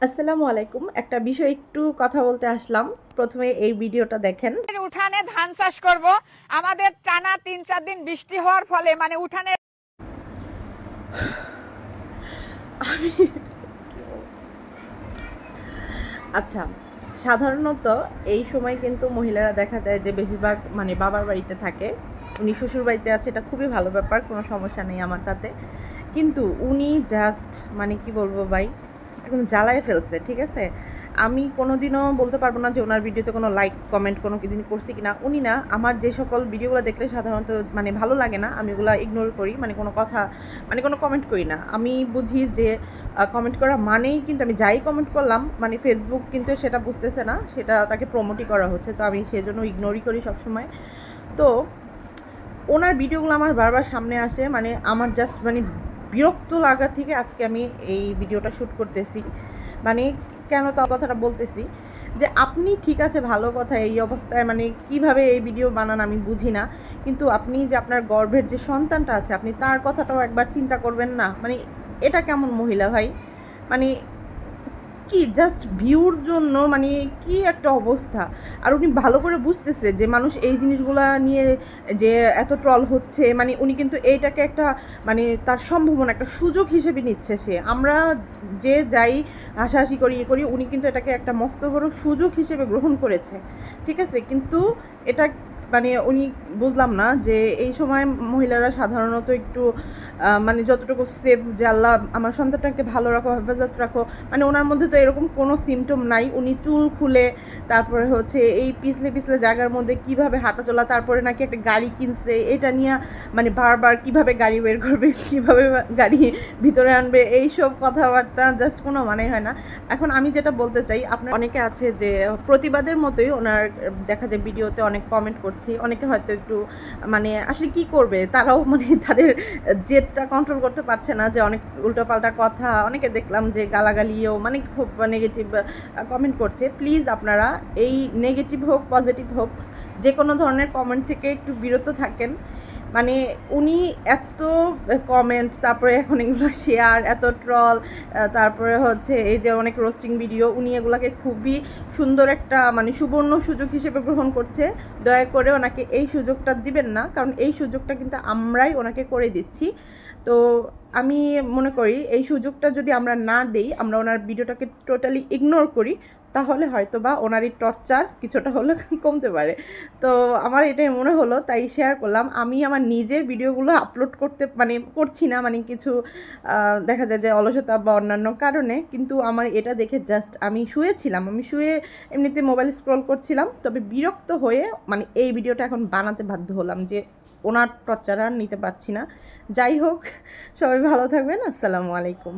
আসসালামু আলাইকুম। একটা বিষয় একটু কথা বলতে আসলাম। প্রথমে এই ভিডিওটা দেখেন। উঠানে ধান চাষ করব। আমাদের টানা ৩-৪ দিন বৃষ্টি হওয়ার ফলে মানে উঠানে আমি আচ্ছা, সাধারণত এই সময় কিন্তু মহিলারা দেখা যায় যে বেশিরভাগ মানে বাবার বাড়িতে থাকে। উনি শ্বশুর বাড়িতে আছে, এটা খুবই ভালো ব্যাপার, কোনো সমস্যা নেই আমার তাতে। কিন্তু উনি জাস্ট মানে কি বলবো ভাই, একদম জ্বালায় ফেলছে, ঠিক আছে? আমি কোনোদিনও বলতে পারবো না যে ওনার ভিডিওতে কোনো লাইক কমেন্ট কোনো দিন করছি কিনা। উনি না, আমার যে সকল ভিডিওগুলো দেখলে সাধারণত মানে ভালো লাগে না, আমি ওগুলো ইগনোর করি, মানে কোনো কথা মানে কোনো কমেন্ট করি না। আমি বুঝি যে কমেন্ট করা মানেই কিন্তু আমি যাই কমেন্ট করলাম মানে ফেসবুক কিন্তু সেটা বুঝতেছে না, সেটা তাকে প্রমোটই করা হচ্ছে, তো আমি সেজন্য ইগনোরই করি সবসময়। তো ওনার ভিডিওগুলো আমার বারবার সামনে আসে, মানে আমার জাস্ট মানে বিরক্ত লাগা থেকে আজকে আমি এই ভিডিওটা শ্যুট করতেছি। মানে কেন তা কথাটা বলতেছি যে আপনি ঠিক আছে, ভালো কথা, এই অবস্থায় মানে কিভাবে এই ভিডিও বানান আমি বুঝি না, কিন্তু আপনি যে আপনার গর্ভের যে সন্তানটা আছে আপনি তার কথাটাও একবার চিন্তা করবেন না? মানে এটা কেমন মহিলা ভাই? মানে কি জাস্ট ভিউর জন্য মানে কি একটা অবস্থা। আর উনি ভালো করে বুঝতেছে যে মানুষ এই জিনিসগুলা নিয়ে যে এত ট্রল হচ্ছে, মানে উনি কিন্তু এইটাকে একটা মানে তার সম্ভাবনা একটা সুযোগ হিসেবে নিচ্ছে। সে আমরা যে যাই হাসাহাসি করি করি, উনি কিন্তু এটাকে একটা মস্ত বড় সুযোগ হিসেবে গ্রহণ করেছে, ঠিক আছে? কিন্তু এটা মানে উনি বুঝলাম না যে এই সময় মহিলারা সাধারণত একটু মানে যতটুকু সেফ, যে আল্লাহ আমার সন্তানটাকে ভালো রাখো, হেফাজত রাখো, মানে ওনার মধ্যে তো এরকম কোনো সিমটম নাই। উনি চুল খুলে তারপরে হচ্ছে এই পিছলে পিছলে জায়গার মধ্যে কিভাবে হাঁটা চলা, তারপরে নাকি একটা গাড়ি কিনছে, এটা নিয়ে মানে বারবার কিভাবে গাড়ি বের করবে, কিভাবে গাড়ি ভিতরে আনবে, এইসব কথাবার্তা জাস্ট কোনো মানে হয় না। এখন আমি যেটা বলতে চাই, আপনার অনেকে আছে যে প্রতিবাদের মতোই ওনার দেখা যায় ভিডিওতে অনেক কমেন্ট করছি, অনেকে হয়তো একটু মানে আসলে কি করবে, তারাও মানে তাদের জেদটা কন্ট্রোল করতে পারছে না, যে অনেক উল্টোপাল্টা কথা, অনেকে দেখলাম যে গালাগালিও মানে খুব নেগেটিভ কমেন্ট করছে। প্লিজ আপনারা এই নেগেটিভ হোক পজিটিভ হোক যে কোনো ধরনের কমেন্ট থেকে একটু বিরত থাকেন। মানে উনি এত কমেন্ট, তারপরে এখন এগুলো শেয়ার, এত ট্রল, তারপরে হচ্ছে এই যে অনেক রোস্টিং ভিডিও, উনি এগুলোকে খুবই সুন্দর একটা মানে সুবর্ণ সুযোগ হিসেবে গ্রহণ করছে। দয়া করে ওনাকে এই সুযোগটা দিবেন না, কারণ এই সুযোগটা কিন্তু আমরাই ওনাকে করে দিচ্ছি। তো আমি মনে করি এই সুযোগটা যদি আমরা না দেই, আমরা ওনার ভিডিওটাকে টোটালি ইগনোর করি, তাহলে হয়তো বা ওনার এই টর্চার কিছুটা হলে কমতে পারে। তো আমার এটাই মনে হলো, তাই শেয়ার করলাম। আমি আমার নিজের ভিডিওগুলো আপলোড করতে মানে করছি না, মানে কিছু দেখা যায় যে অলসতা বা অন্যান্য কারণে, কিন্তু আমার এটা দেখে জাস্ট আমি শুয়েছিলাম, আমি শুয়ে এমনিতে মোবাইল স্ক্রল করছিলাম, তবে বিরক্ত হয়ে মানে এই ভিডিওটা এখন বানাতে বাধ্য হলাম যে ওনার টর্চার আর নিতে পারছি না। যাই হোক, সবাই ভালো থাকবেন। আসসালামু আলাইকুম।